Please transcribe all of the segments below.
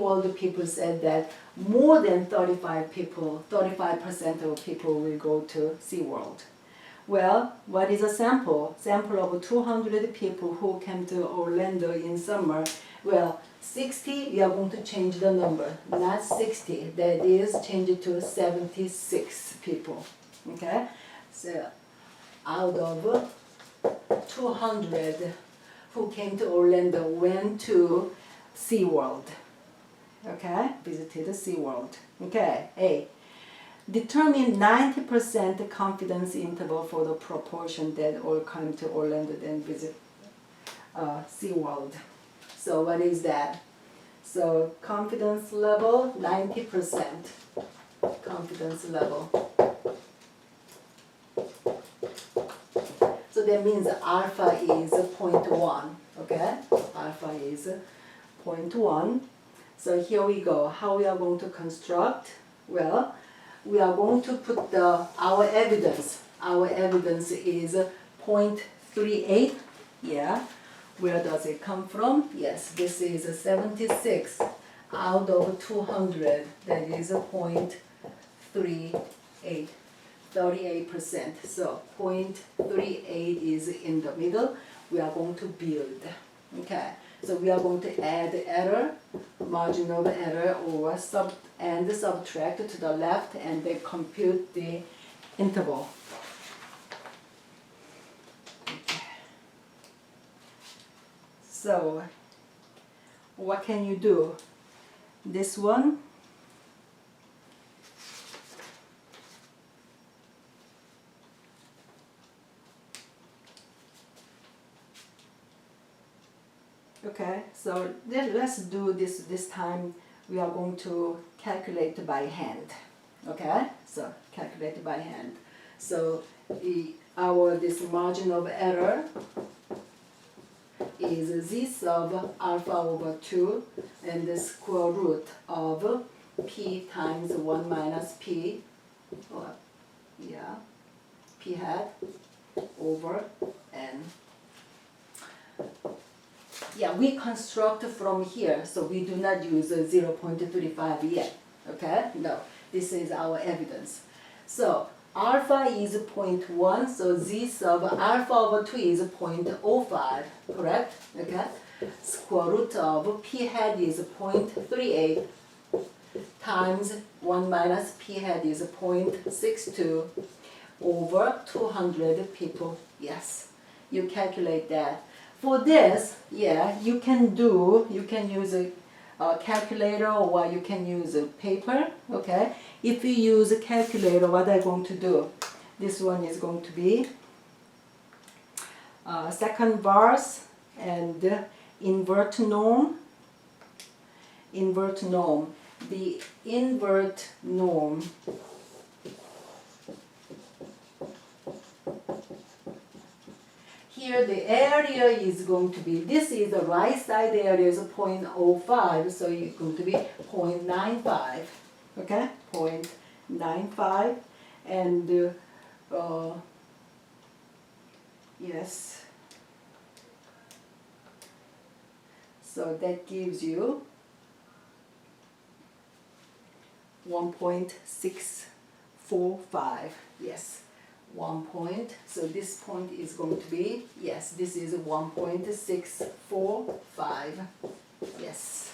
All the people said that more than 35% of people will go to SeaWorld. Well, what is a sample? Sample of 200 people who came to Orlando in summer. Well, 60, we are going to change the number, not 60. That is, change it to 76 people. Okay? So, out of 200 who came to Orlando went to SeaWorld. Okay? Visited SeaWorld. Okay, A. Determine 90% confidence interval for the proportion that all come to Orlando then visit SeaWorld. So what is that? So confidence level 90%. Confidence level. So that means alpha is 0.1. Okay? Alpha is 0.1. So here we go. How we are going to construct? Well, we are going to put our evidence. Our evidence is 0.38. Yeah. Where does it come from? Yes, this is 76 out of 200. That is 0.38. 38%. So 0.38 is in the middle. We are going to build. Okay. So we are going to add error, margin of error, or subtract to the left, and then compute the interval. Okay. So what can you do? This one, okay, so let's do this time. We are going to calculate by hand. Okay, so calculate by hand. So this margin of error is z sub alpha over 2 and the square root of p times 1 minus p, p hat over n. Yeah, we construct from here, so we do not use 0.35 yet. Okay? No, this is our evidence. So alpha is 0.1, so z sub alpha over 2 is 0.05, correct? Okay? Square root of p hat is 0.38 times 1 minus p hat is 0.62 over 200 people. Yes, you calculate that. For this, yeah, you can use a calculator, or you can use a paper, okay? If you use a calculator, what I'm going to do, this one is going to be second verse and invert norm. Invert norm. The invert norm here, the area is going to be, this is the right side area is 0.05, so it's going to be 0.95, okay? 0.95, and yes, so that gives you 1.645, yes. 1 point, so this point is going to be, yes, this is 1.645, yes.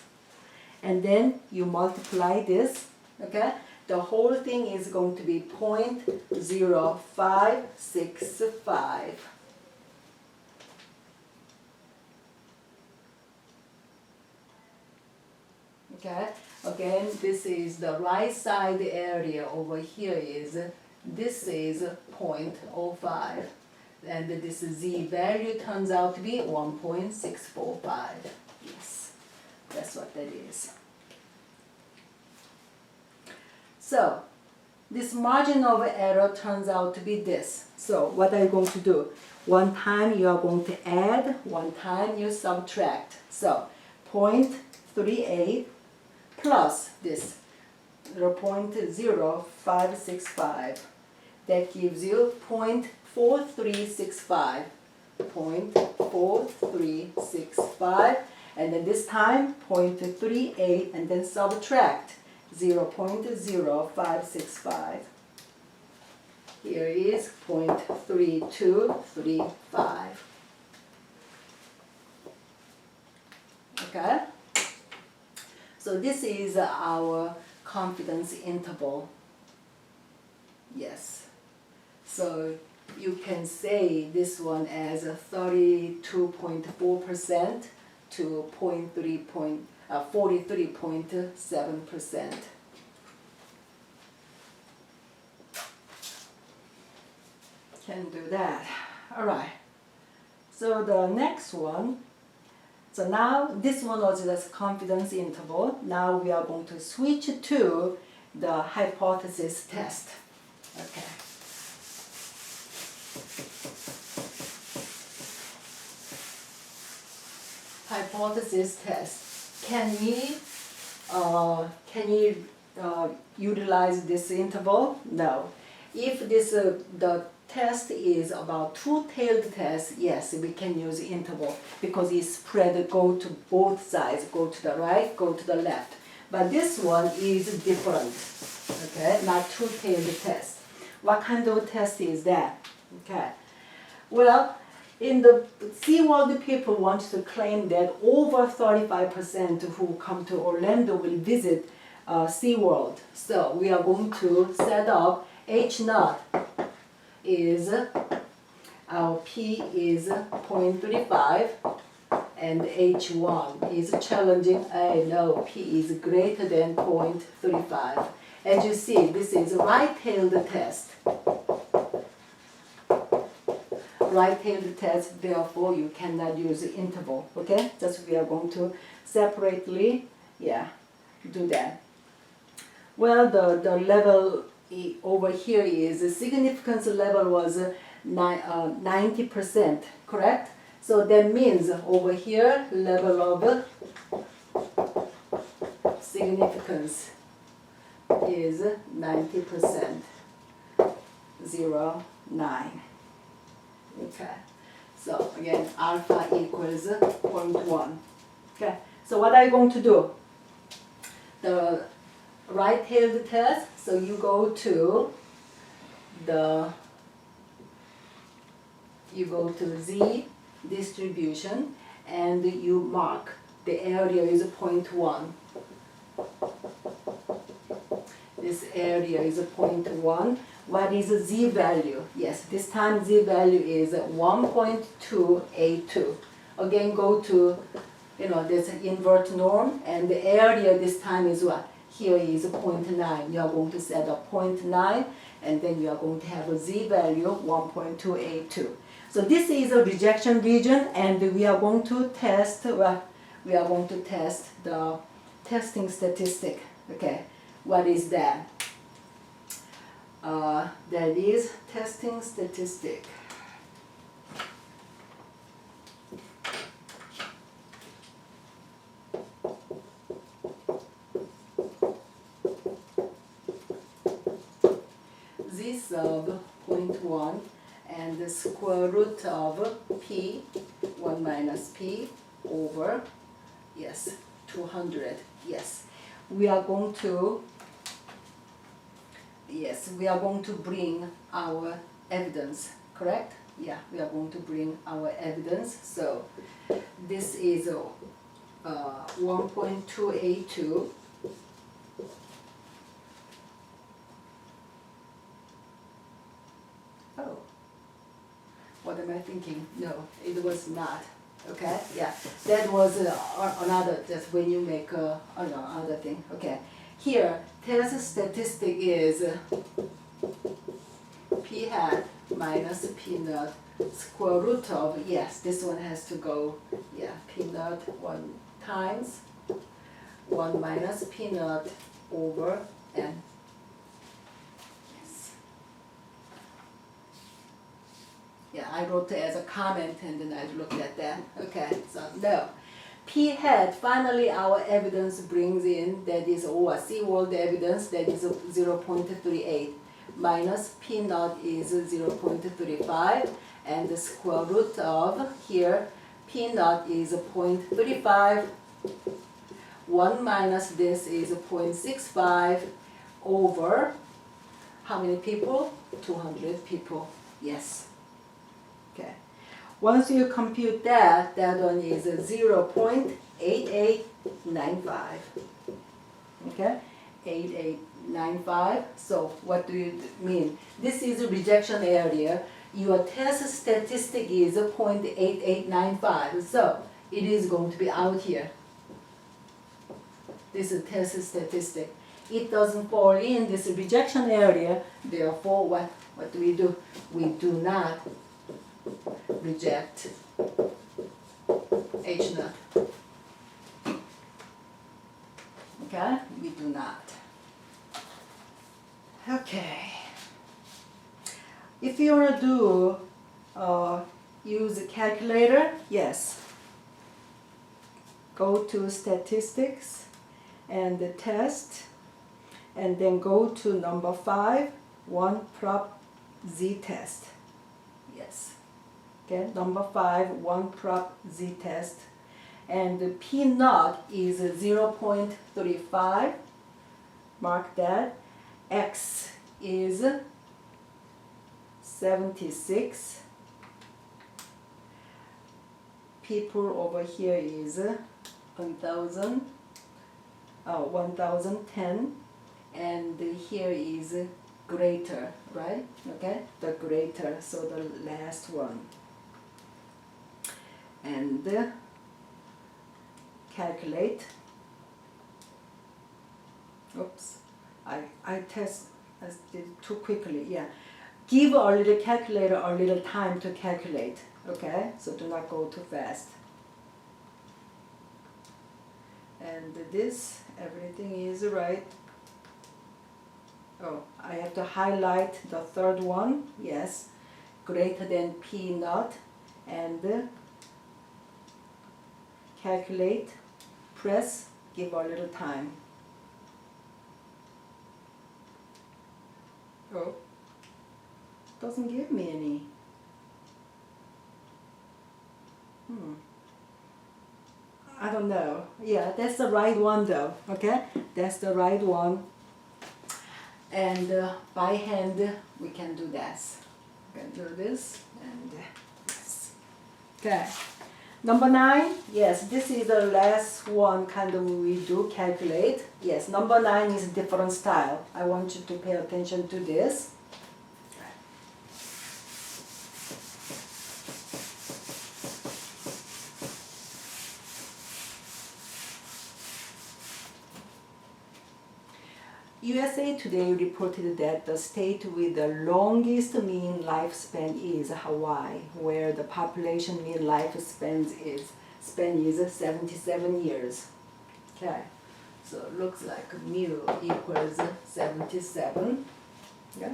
And then you multiply this, okay? The whole thing is going to be 0.0565. Okay, again, this is the right side area. Over here is, this is 0.05, and this z value turns out to be 1.645. Yes, that's what that is. So this margin of error turns out to be this. So what are you going to do? One time you are going to add, one time you subtract. So 0.38 plus this 0.0565. That gives you 0.4365. 0.4365. and then this time 0.38, and then subtract 0.0565. Here is 0.3235. Okay? So this is our confidence interval. Yes. So you can say this one as 32.4% to 43.7%. Can do that. All right. So the next one. So now this one was just confidence interval. Now we are going to switch to the hypothesis test. Okay. Hypothesis test. Can we utilize this interval? No. If this the test is about two-tailed test, yes, we can use interval because it's spread, go to both sides, go to the right, go to the left. But this one is different, okay, not two-tailed test. What kind of test is that? Okay, well, in the SeaWorld, people want to claim that over 35% who come to Orlando will visit SeaWorld. So we are going to set up H0 is our P is 0.35 and H1 is challenging. I know P is greater than 0.35. As you see, this is right-tailed test. Right-tailed test, therefore you cannot use interval. Okay, just we are going to separately, do that. Well, the level over here is the significance level was 90%, correct? So that means over here level of significance is 90%, 0.9. Okay, so again alpha equals 0.1. Okay, so what are you going to do? The right-tailed test, so you go to Z distribution and you mark the area is 0.1. This area is 0.1. What is the Z value? Yes, this time Z value is 1.282. Again, go to, there's an invert norm, and the area this time is what? Here is 0.9. You are going to set up 0.9, and then you are going to have a Z value 1.282. So this is a rejection region, and we are going to test. We are going to test the testing statistic. Okay, what is that? That is testing statistic. Z sub 0.1 and the square root of P, 1 minus P over, yes, 200, yes. We are going to bring our evidence, correct? Yeah, we are going to bring our evidence. So this is 1.282. Oh, what am I thinking? No, it was not. Okay, yeah, that was another, just when you make another thing. Okay, here, test statistic is P hat minus P naught square root of, yes, this one has to go, yeah, P naught 1 times 1 minus P naught over N. Yes. Yeah, I wrote it as a comment and then I looked at that. Okay, so no. P hat, finally our evidence brings in, that is SeaWorld evidence, that is 0.38 minus P naught is 0.35 and the square root of here P naught is 0.35. 1 minus this is 0.65 over how many people? 200 people. Yes. Okay. Once you compute that, that one is 0.8895. Okay? 8895. So what do you mean? This is a rejection area. Your test statistic is 0.8895. So it is going to be out here. This is test statistic. It doesn't fall in this rejection area. Therefore, what do? We do not reject H naught. Okay? We do not. Okay. If you want to do use a calculator, yes. Go to statistics and the test, and then go to number 5, 1 prop z test. Yes. Okay, number 5, 1 prop z test. And the P naught is 0.35. Mark that. X is 76. People over here is 1010, and here is greater, right? Okay, the greater, so the last one. And calculate. Oops, I did too quickly. Yeah, give a little calculator a little time to calculate. Okay, so do not go too fast. And this, everything is right. Oh, I have to highlight the third one. Yes, greater than P naught, and calculate, press, give a little time. Oh, doesn't give me any. I don't know. Yeah, that's the right one though. Okay, that's the right one. And by hand we can do this. We can do this and this. Okay. Number 9. Yes, this is the last one. Kind of we do calculate. Yes, number 9 is different style. I want you to pay attention to this. USA Today reported that the state with the longest mean lifespan is Hawaii, where the population mean lifespan is 77 years. Okay, so it looks like mu equals 77. Yeah,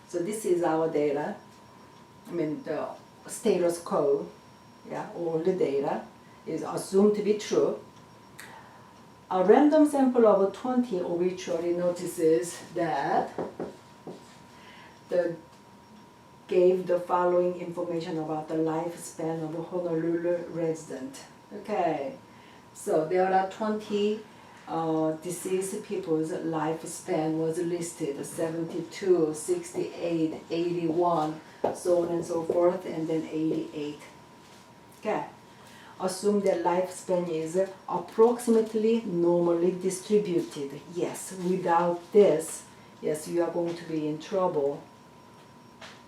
so this is our data. I mean the status quo. Yeah, all the data is assumed to be true. A random sample of 20 obituary notices that gave the following information about the lifespan of a Honolulu resident. Okay, so there are 20 deceased people's lifespan was listed, 72, 68, 81, so on and so forth, and then 88. Okay. Assume that lifespan is approximately normally distributed. Yes, without this, yes, you are going to be in trouble.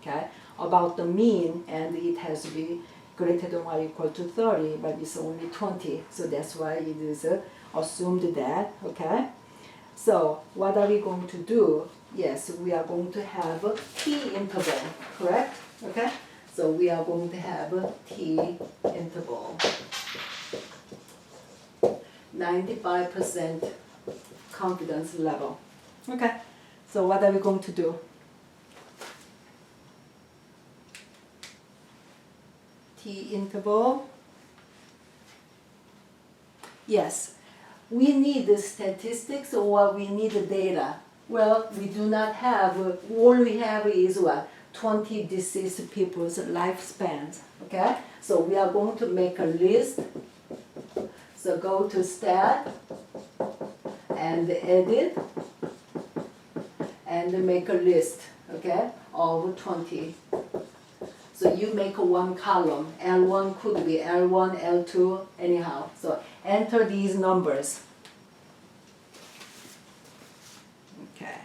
Okay, about the mean, and it has to be greater than or equal to 30, but it's only 20, so that's why it is assumed that. Okay, so what are we going to do? Yes, we are going to have a t interval, correct? Okay. So we are going to have a t interval. 95% confidence level. Okay, so what are we going to do? T interval. Yes, we need the statistics or we need the data. Well, we do not have, all we have is what? 20 deceased people's lifespans. Okay, so we are going to make a list. So go to stat and edit and make a list, okay, of 20. So you make one column. L1 could be L1, L2, anyhow. So enter these numbers. Okay.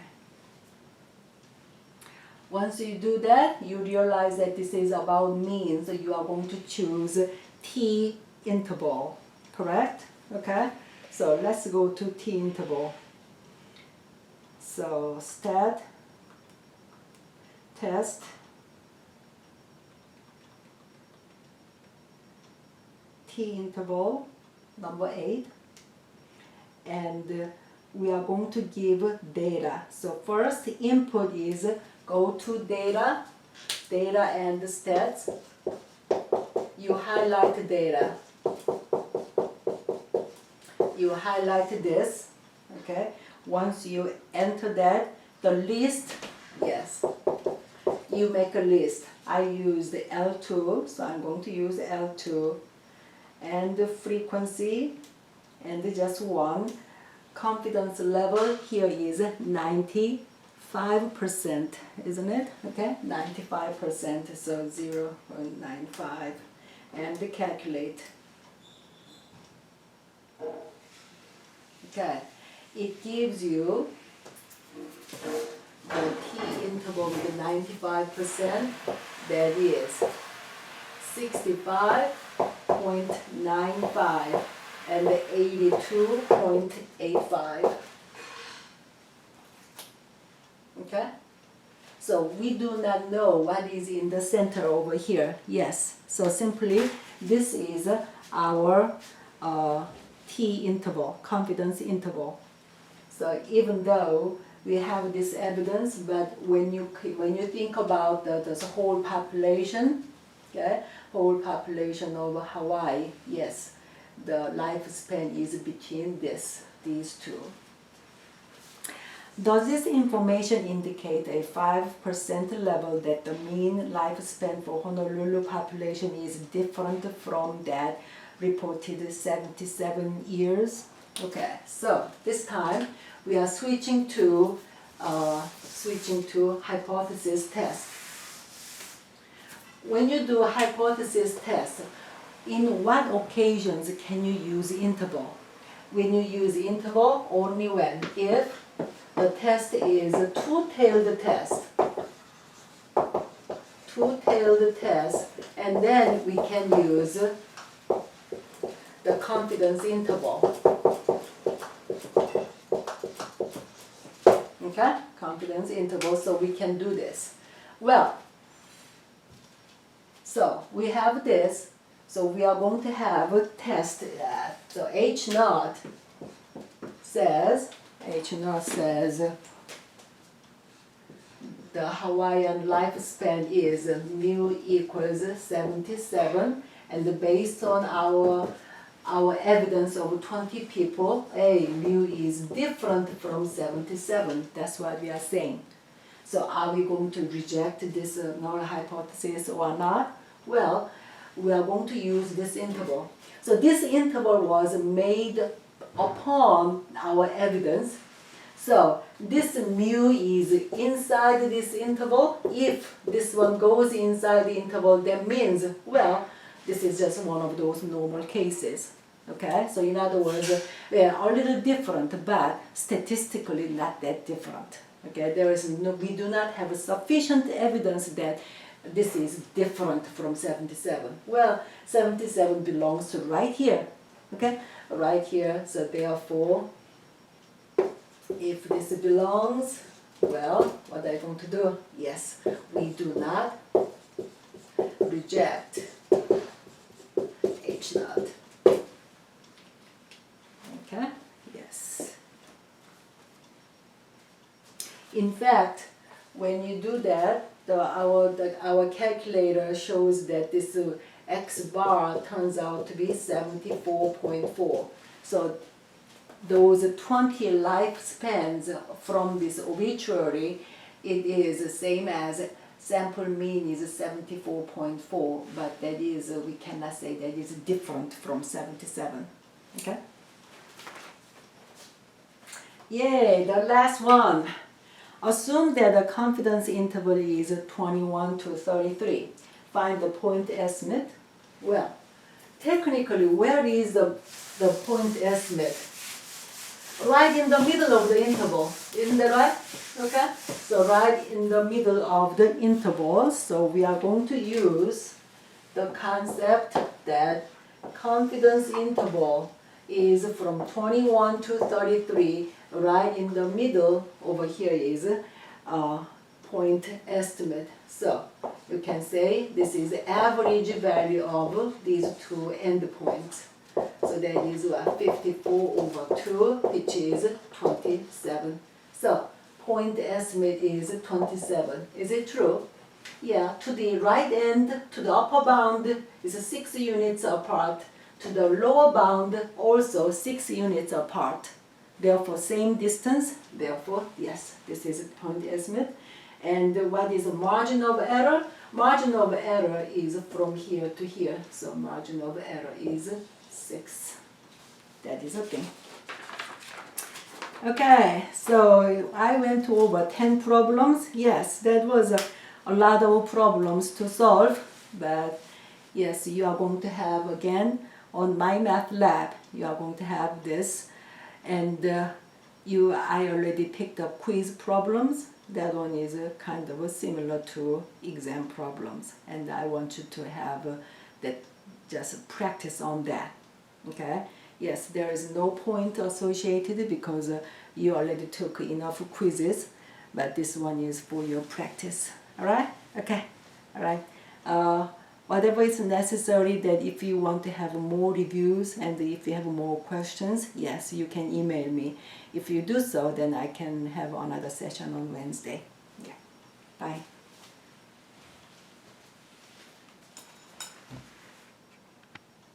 Once you do that, you realize that this is about mean, so you are going to choose T interval, correct? Okay, so let's go to T interval. So stat, test, T interval, number 8, and we are going to give data. So first input is go to data, data and stats. You highlight data. You highlight this, okay? Once you enter that, the list, yes, you make a list. I use the L2, so I'm going to use L2. And the frequency, and just one. Confidence level here is 95%, isn't it? Okay, 95%, so 0.95, and calculate. Okay, it gives you the T interval with 95%, that is 65.95 and 82.85. Okay? So we do not know what is in the center over here. Yes. So simply this is our T interval, confidence interval. So even though we have this evidence, but when you think about the whole population, okay, whole population of Hawaii, yes, the lifespan is between these two. Does this information indicate a 5% level that the mean lifespan for Honolulu population is different from that reported 77 years? Okay, so this time we are switching to hypothesis test. When you do a hypothesis test, in what occasions can you use interval? When you use interval, only if the test is a two-tailed test. Two-tailed test, and then we can use the confidence interval. Okay, confidence interval, so we can do this. Well, so we have this, so we are going to have a test that. So H naught says the Hawaiian lifespan is mu equals 77, and based on our evidence of 20 people, mu is different from 77. That's what we are saying. So are we going to reject this null hypothesis or not? Well, we are going to use this interval. So this interval was made upon our evidence. So this mu is inside this interval. If this one goes inside the interval, that means, well, this is just one of those normal cases. Okay, so in other words, they are a little different, but statistically not that different. Okay, we do not have sufficient evidence that this is different from 77. Well, 77 belongs to right here. Okay, right here. So therefore, if this belongs, well, what are you going to do? Yes, we do not reject H naught. Okay, yes. In fact, when you do that, our calculator shows that this X bar turns out to be 74.4. So those 20 lifespans from this obituary, it is the same as sample mean is 74.4, but that is, we cannot say that is different from 77. Okay? Yay, the last one. Assume that the confidence interval is 21 to 33. Find the point estimate. Well, technically, where is the point estimate? Right in the middle of the interval, isn't that right? Okay, so right in the middle of the interval, so we are going to use the concept that confidence interval is from 21 to 33, right in the middle over here is point estimate. So you can say this is the average value of these two endpoints. So that is 54 over 2, which is 27. So point estimate is 27. Is it true? Yeah, to the right end, to the upper bound is 6 units apart. To the lower bound also 6 units apart. Therefore same distance, therefore yes, this is point estimate. And what is the margin of error? Margin of error is from here to here. So margin of error is 6. That is okay. Okay, so I went over 10 problems. Yes, that was a lot of problems to solve, but yes, you are going to have again on My Math Lab, you are going to have this, and I already picked up quiz problems. That one is kind of similar to exam problems, and I want you to have that, just practice on that. Okay, yes, there is no point associated because you already took enough quizzes, but this one is for your practice. All right? Okay. All right. Whatever is necessary, that if you want to have more reviews and if you have more questions, yes, you can email me. If you do so, then I can have another session on Wednesday. Yeah. Bye.